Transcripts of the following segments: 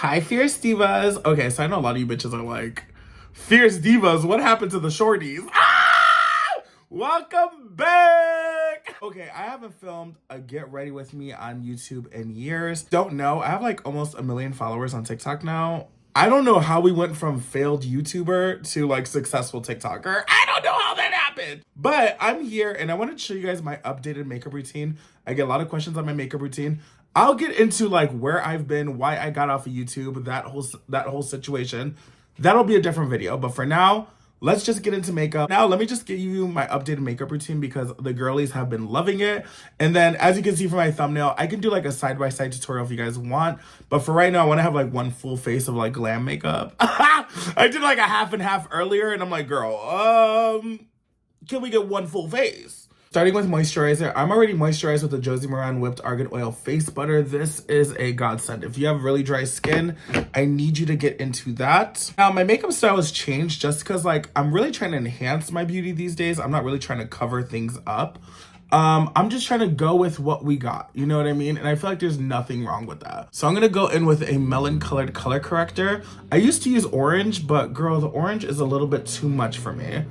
Hi, Fierce Divas. Okay, so I know a lot of you bitches are like, Fierce Divas, what happened to the shorties? Ah! Welcome back! Okay, I haven't filmed a Get Ready With Me on YouTube in years. Don't know, I have like almost 1 million followers on TikTok now. I don't know how we went from failed YouTuber to like successful TikToker. I don't know how that happened. But I'm here and I want to show you guys my updated makeup routine. I get a lot of questions on my makeup routine. I'll get into like where I've been, why I got off of YouTube, that whole situation. That'll be a different video. But for now, let's just get into makeup. Now, let me just give you my updated makeup routine because the girlies have been loving it. And then as you can see from my thumbnail, I can do like a side-by-side tutorial if you guys want. But for right now, I want to have like one full face of like glam makeup. I did like a half and half earlier and I'm like, girl, can we get one full face? Starting with moisturizer, I'm already moisturized with the Josie Maran Whipped Argan Oil Face Butter. This is a godsend. If you have really dry skin, I need you to get into that. Now, my makeup style has changed just because like I'm really trying to enhance my beauty these days. I'm not really trying to cover things up. I'm just trying to go with what we got, you know what I mean? And I feel like there's nothing wrong with that. So I'm gonna go in with a melon colored color corrector. I used to use orange, but girl, the orange is a little bit too much for me.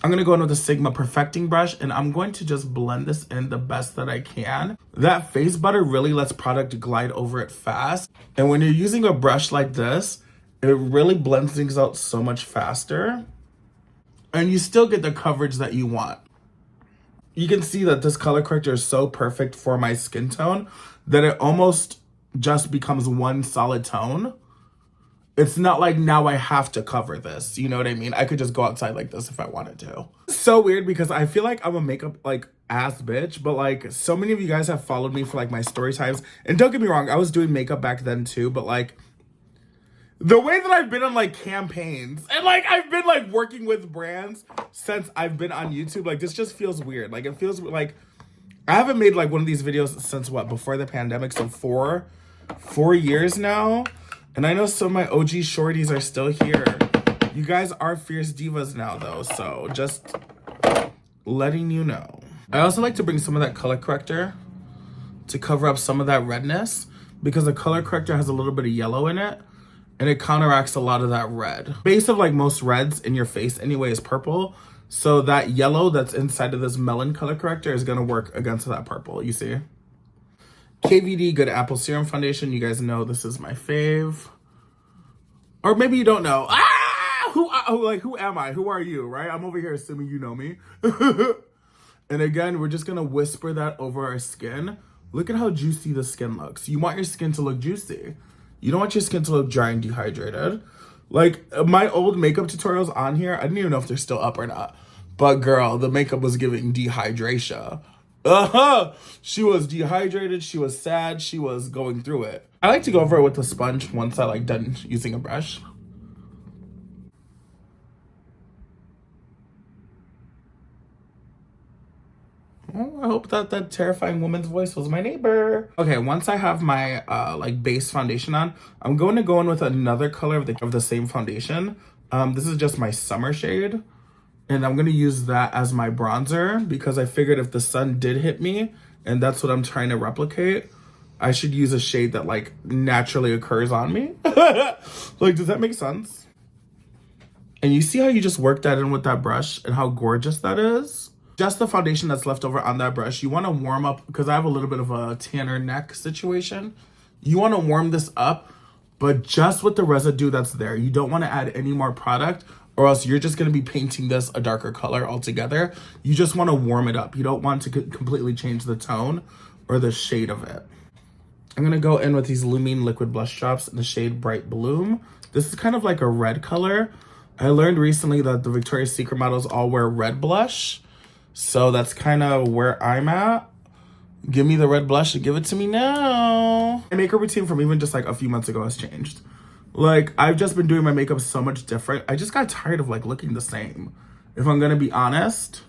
I'm gonna go in with a Sigma Perfecting Brush and I'm going to just blend this in the best that I can. That face butter really lets product glide over it fast. And when you're using a brush like this, it really blends things out so much faster. And you still get the coverage that you want. You can see that this color corrector is so perfect for my skin tone that it almost just becomes one solid tone. It's not like now I have to cover this, you know what I mean? I could just go outside like this if I wanted to. It's so weird because I feel like I'm a makeup like ass bitch, but like so many of you guys have followed me for like my story times. And don't get me wrong, I was doing makeup back then too, but like the way that I've been on like campaigns and like I've been like working with brands since I've been on YouTube, like this just feels weird. Like it feels like I haven't made like one of these videos since what, before the pandemic, so four years now. And I know some of my OG shorties are still here. You guys are Fierce Divas now though, so just letting you know. I also like to bring some of that color corrector to cover up some of that redness because the color corrector has a little bit of yellow in it and it counteracts a lot of that red. Base of like most reds in your face anyway is purple. So that yellow that's inside of this melon color corrector is gonna work against that purple, you see? KVD Good Apple Serum Foundation. You guys know this is my fave. Or maybe you don't know. Who am I? Who are you, right? I'm over here assuming you know me. And again, we're just gonna whisper that over our skin. Look at how juicy the skin looks. You want your skin to look juicy. You don't want your skin to look dry and dehydrated. Like my old makeup tutorials on here, I didn't even know if they're still up or not. But girl, the makeup was giving dehydration. She was dehydrated, she was sad, she was going through it. I like to go over it with a sponge once I like done using a brush. Oh, I hope that terrifying woman's voice was my neighbor. Okay, once I have my like base foundation on, I'm going to go in with another color of the same foundation. This is just my summer shade. And I'm gonna use that as my bronzer because I figured if the sun did hit me and that's what I'm trying to replicate, I should use a shade that like naturally occurs on me. Like, does that make sense? And you see how you just work that in with that brush and how gorgeous that is? Just the foundation that's left over on that brush, you wanna warm up, because I have a little bit of a tanner neck situation. You wanna warm this up, but just with the residue that's there. You don't wanna add any more product or else you're just gonna be painting this a darker color altogether. You just wanna warm it up. You don't want to completely change the tone or the shade of it. I'm gonna go in with these Lumine Liquid Blush Drops in the shade Bright Bloom. This is kind of like a red color. I learned recently that the Victoria's Secret models all wear red blush. So that's kind of where I'm at. Give me the red blush and give it to me now. My makeup routine from even just like a few months ago has changed. Like, I've just been doing my makeup so much different. I just got tired of like looking the same, if I'm gonna be honest.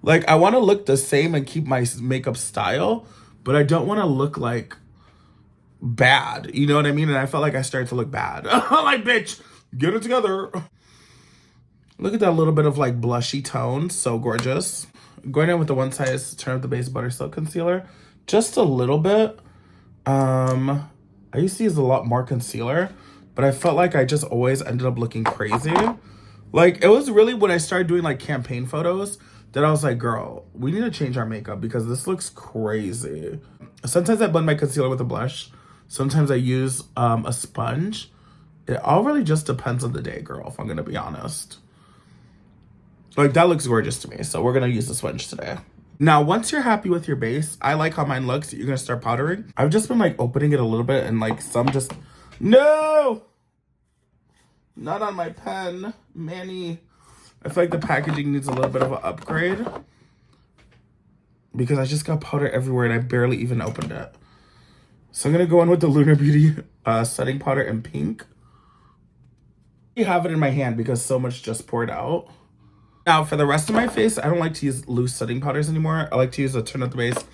Like, I wanna look the same and keep my makeup style, but I don't wanna look like bad, you know what I mean? And I felt like I started to look bad. Like, bitch, get it together. Look at that little bit of like blushy tone, so gorgeous. Going in with the One Size Turn Up the Base Butter Silk Concealer, just a little bit. I used to use a lot more concealer, but I felt like I just always ended up looking crazy. Like, it was really when I started doing like campaign photos that I was like, girl, we need to change our makeup because this looks crazy. Sometimes I blend my concealer with a blush. Sometimes I use a sponge. It all really just depends on the day, girl, if I'm gonna be honest. Like, that looks gorgeous to me, so we're gonna use the sponge today. Now, once you're happy with your base, I like how mine looks, you're gonna start powdering. I've just been like opening it a little bit and like some just, no! Not on my pen, Manny. I feel like the packaging needs a little bit of an upgrade because I just got powder everywhere and I barely even opened it. So I'm gonna go in with the Lunar Beauty setting powder in pink. I have it in my hand because so much just poured out. Now for the rest of my face, I don't like to use loose setting powders anymore. I like to use a Turn Up the Base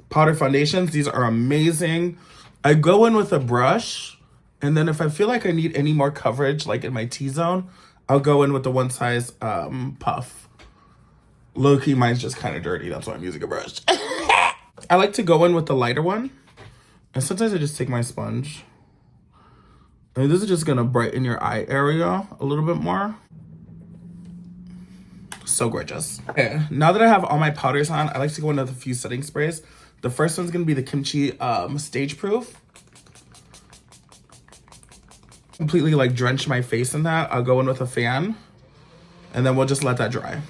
powder foundations. These are amazing. I go in with a brush, and then if I feel like I need any more coverage, like in my T-zone, I'll go in with the one size puff. Low-key, mine's just kind of dirty. That's why I'm using a brush. I like to go in with the lighter one. And sometimes I just take my sponge. And this is just gonna brighten your eye area a little bit more. So gorgeous. Okay, now that I have all my powders on, I like to go in with a few setting sprays. The first one's gonna be the Kimchi Stage Proof. Completely like drench my face in that. I'll go in with a fan. And then we'll just let that dry.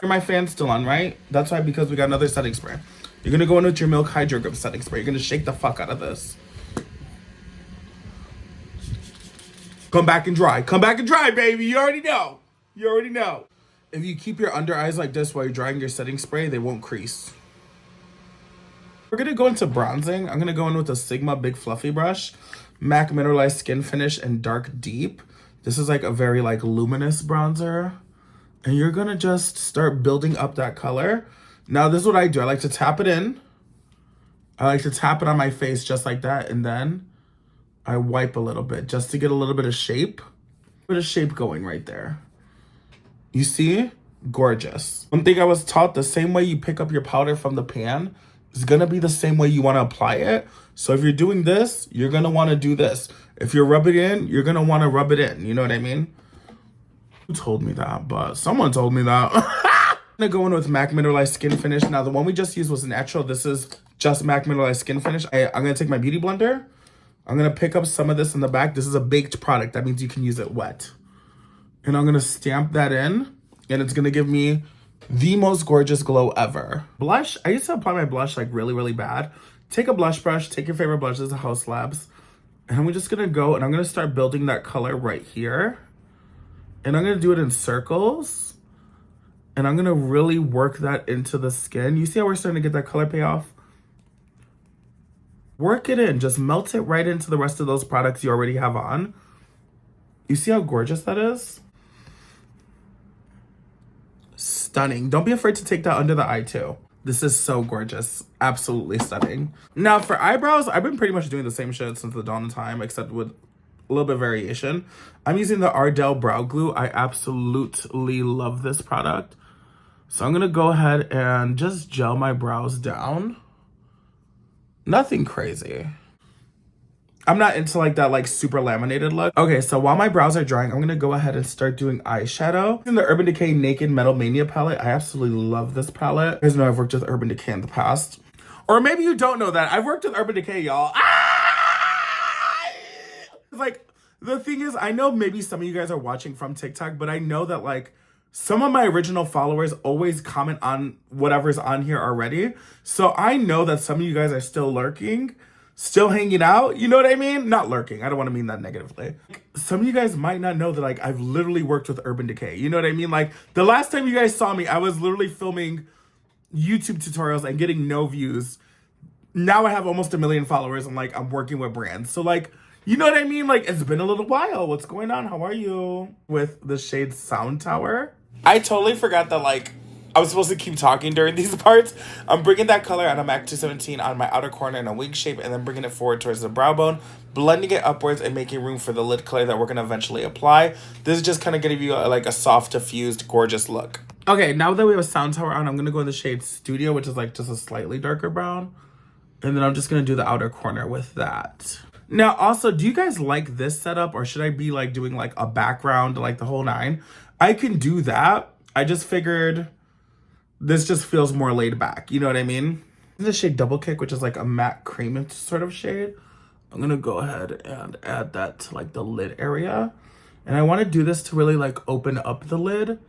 My fan's still on, right? That's why, because we got another setting spray. You're gonna go in with your Milk Hydro Grip setting spray. You're gonna shake the fuck out of this. Come back and dry. Come back and dry, baby. You already know. You already know. If you keep your under eyes like this while you're drying your setting spray, they won't crease. We're gonna go into bronzing. I'm gonna go in with a Sigma Big Fluffy Brush, MAC Mineralized Skin Finish in Dark Deep. This is like a very like luminous bronzer. And you're gonna just start building up that color. Now, this is what I do. I like to tap it in. I like to tap it on my face just like that. And then I wipe a little bit just to get a little bit of shape. Bit of shape going right there. You see? Gorgeous. One thing I was taught, the same way you pick up your powder from the pan is gonna be the same way you wanna apply it. So if you're doing this, you're gonna wanna do this. If you're rubbing it in, you're gonna wanna rub it in. You know what I mean? Who told me that? But someone told me that. I'm gonna go in with MAC Mineralized Skin Finish. Now, the one we just used was natural. This is just MAC Mineralized Skin Finish. I'm gonna take my beauty blender. I'm gonna pick up some of this in the back. This is a baked product. That means you can use it wet. And I'm gonna stamp that in. And it's gonna give me the most gorgeous glow ever. Blush. I used to apply my blush like really, really bad. Take a blush brush. Take your favorite blushes, House Labs. And I'm just gonna go and I'm gonna start building that color right here. And I'm gonna do it in circles. And I'm gonna really work that into the skin. You see how we're starting to get that color payoff? Work it in, just melt it right into the rest of those products you already have on. You see how gorgeous that is? Stunning. Don't be afraid to take that under the eye too. This is so gorgeous. Absolutely stunning. Now for eyebrows, I've been pretty much doing the same shit since the dawn of time, except with a little bit of variation. I'm using the Ardell Brow Glue. I absolutely love this product. So I'm gonna go ahead and just gel my brows down. Nothing crazy. I'm not into like that like super laminated look. Okay, so while my brows are drying, I'm gonna go ahead and start doing eyeshadow. In the Urban Decay Naked Metal Mania palette, I absolutely love this palette. You guys know I've worked with Urban Decay in the past. Or maybe you don't know that. I've worked with Urban Decay, y'all. Like, the thing is, I know maybe some of you guys are watching from TikTok, but I know that like some of my original followers always comment on whatever's on here already. So I know that some of you guys are still lurking, still hanging out. You know what I mean? Not lurking. I don't want to mean that negatively. Some of you guys might not know that like I've literally worked with Urban Decay. You know what I mean? Like the last time you guys saw me, I was literally filming YouTube tutorials and getting no views. Now I have almost 1 million followers and like I'm working with brands. So like, you know what I mean? Like, it's been a little while. What's going on? How are you? With the shade Sound Tower. I totally forgot that, like, I was supposed to keep talking during these parts. I'm bringing that color on a MAC 217 on my outer corner in a wing shape and then bringing it forward towards the brow bone, blending it upwards and making room for the lid color that we're going to eventually apply. This is just kind of going to give you, like, a soft, diffused, gorgeous look. Okay, now that we have a sound tower on, I'm gonna go in the shade Studio, which is like just a slightly darker brown. And then I'm just gonna do the outer corner with that. Now, also, do you guys like this setup, or should I be like doing like a background, like the whole nine? I can do that. I just figured this just feels more laid back. You know what I mean? In the shade Double Kick, which is like a matte cream sort of shade, I'm gonna go ahead and add that to like the lid area. And I wanna do this to really like open up the lid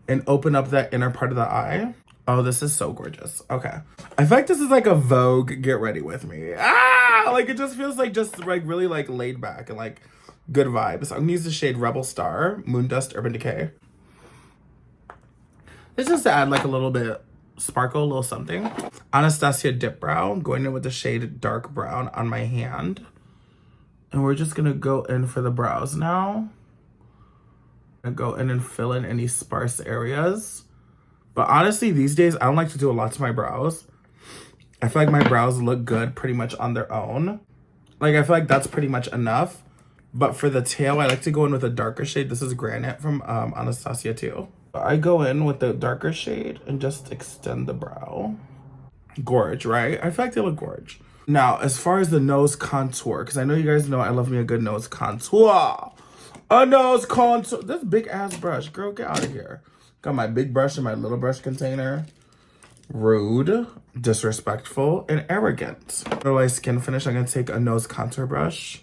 and open up that inner part of the eye. Oh, this is so gorgeous. Okay. I feel like this is like a Vogue get ready with me. Ah, like it just feels like just like really like laid back and like good vibes. I'm gonna use the shade Rebel Star, Moondust Urban Decay. This is to add like a little bit sparkle, a little something. Anastasia Dip Brow, going in with the shade Dark Brown on my hand. And we're just gonna go in for the brows now. I'm gonna go in and fill in any sparse areas. But honestly, these days, I don't like to do a lot to my brows. I feel like my brows look good pretty much on their own. Like, I feel like that's pretty much enough. But for the tail, I like to go in with a darker shade. This is Granite from Anastasia too. I go in with the darker shade and just extend the brow. Gorge, right? I feel like they look gorge. Now, as far as the nose contour, because I know you guys know I love me a good nose contour. A nose contour. This big ass brush. Girl, get out of here. Got my big brush in my little brush container. Rude, disrespectful, and arrogant. For my skin finish, I'm going to take a nose contour brush.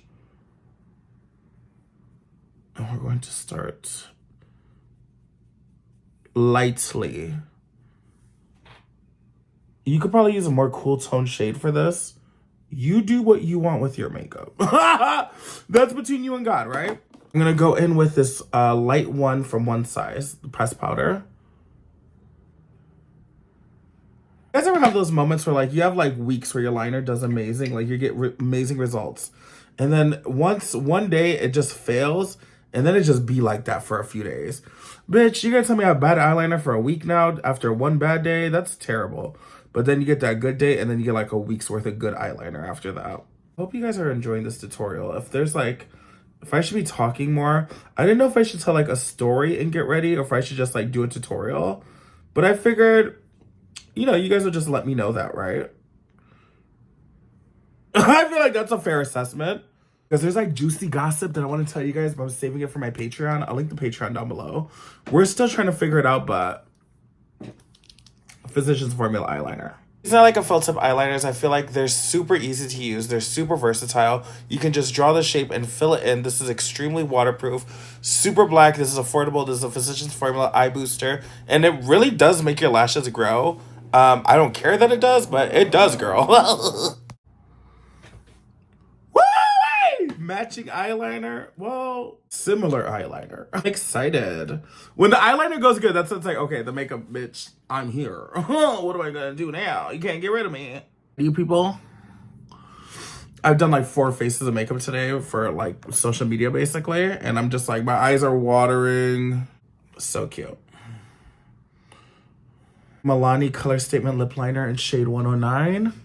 And we're going to start lightly. You could probably use a more cool tone shade for this. You do what you want with your makeup. That's between you and God, right? I'm gonna go in with this light one from One Size, the pressed powder. You guys ever have those moments where like you have like weeks where your liner does amazing, like you get amazing results. And then one day it just fails, and then it just be like that for a few days. Bitch, you gonna tell me I have bad eyeliner for a week now after one bad day? That's terrible. But then you get that good day, and then you get like a week's worth of good eyeliner after that. Hope you guys are enjoying this tutorial. If I should be talking more, I didn't know if I should tell like a story and get ready, or if I should just like do a tutorial. But I figured, you know, you guys will just let me know that, right? I feel like that's a fair assessment. Because there's like juicy gossip that I want to tell you guys, but I'm saving it for my Patreon. I'll link the Patreon down below. We're still trying to figure it out, but Physicians Formula eyeliner. These are like a felt tip eyeliners. I feel like they're super easy to use. They're super versatile. You can just draw the shape and fill it in. This is extremely waterproof, super black. This is affordable. This is a Physicians Formula eye booster, and it really does make your lashes grow. I don't care that it does, but it does, girl. Matching eyeliner. Well, similar eyeliner. I'm excited. When the eyeliner goes good, that's it's like, okay, the makeup bitch, I'm here. What am I gonna do now? You can't get rid of me. You people, I've done like 4 faces of makeup today for like social media basically, and I'm just like, my eyes are watering. So cute. Milani Color Statement Lip Liner in shade 109.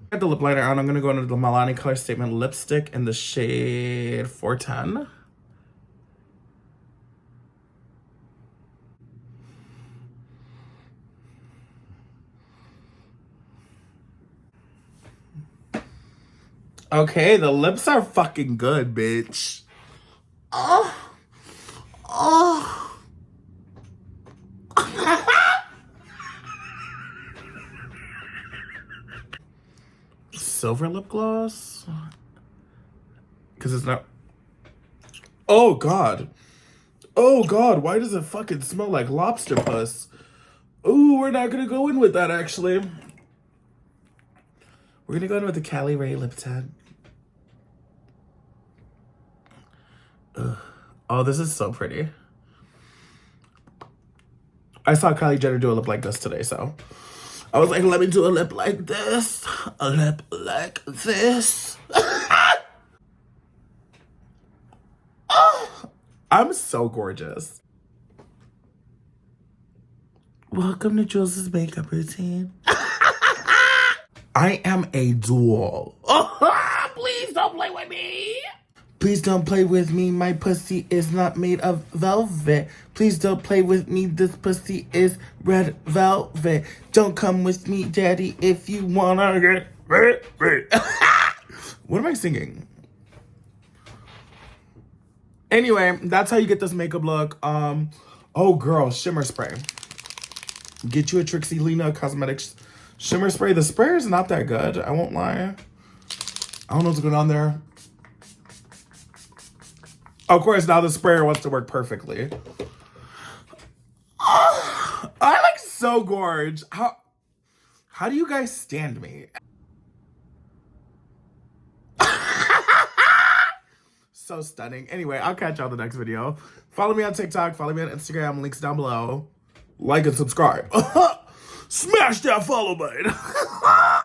Got the lip liner on. I'm gonna go into the Milani Color Statement lipstick in the shade 410. Okay, the lips are fucking good, bitch. Oh. Oh. Silver lip gloss? Because it's not... Oh, God. Oh, God. Why does it fucking smell like lobster puss? Ooh, we're not going to go in with that, actually. We're going to go in with the Cali Ray lip tint. Ugh. Oh, this is so pretty. I saw Kylie Jenner do a lip like this today, so... I was like, let me do a lip like this. A lip like this. Oh, I'm so gorgeous. Welcome to Jules' makeup routine. I am a doll. Please don't play with me. Please don't play with me. My pussy is not made of velvet. Please don't play with me. This pussy is red velvet. Don't come with me, daddy, if you wanna get red. What am I singing? Anyway, that's how you get this makeup look. Oh girl, shimmer spray. Get you a Trixie Lena Cosmetics shimmer spray. The sprayer is not that good, I won't lie. I don't know what's going on there. Of course, now the sprayer wants to work perfectly. I look so gorge. How do you guys stand me? So stunning. Anyway, I'll catch y'all in the next video. Follow me on TikTok. Follow me on Instagram. Links down below. Like and subscribe. Smash that follow button.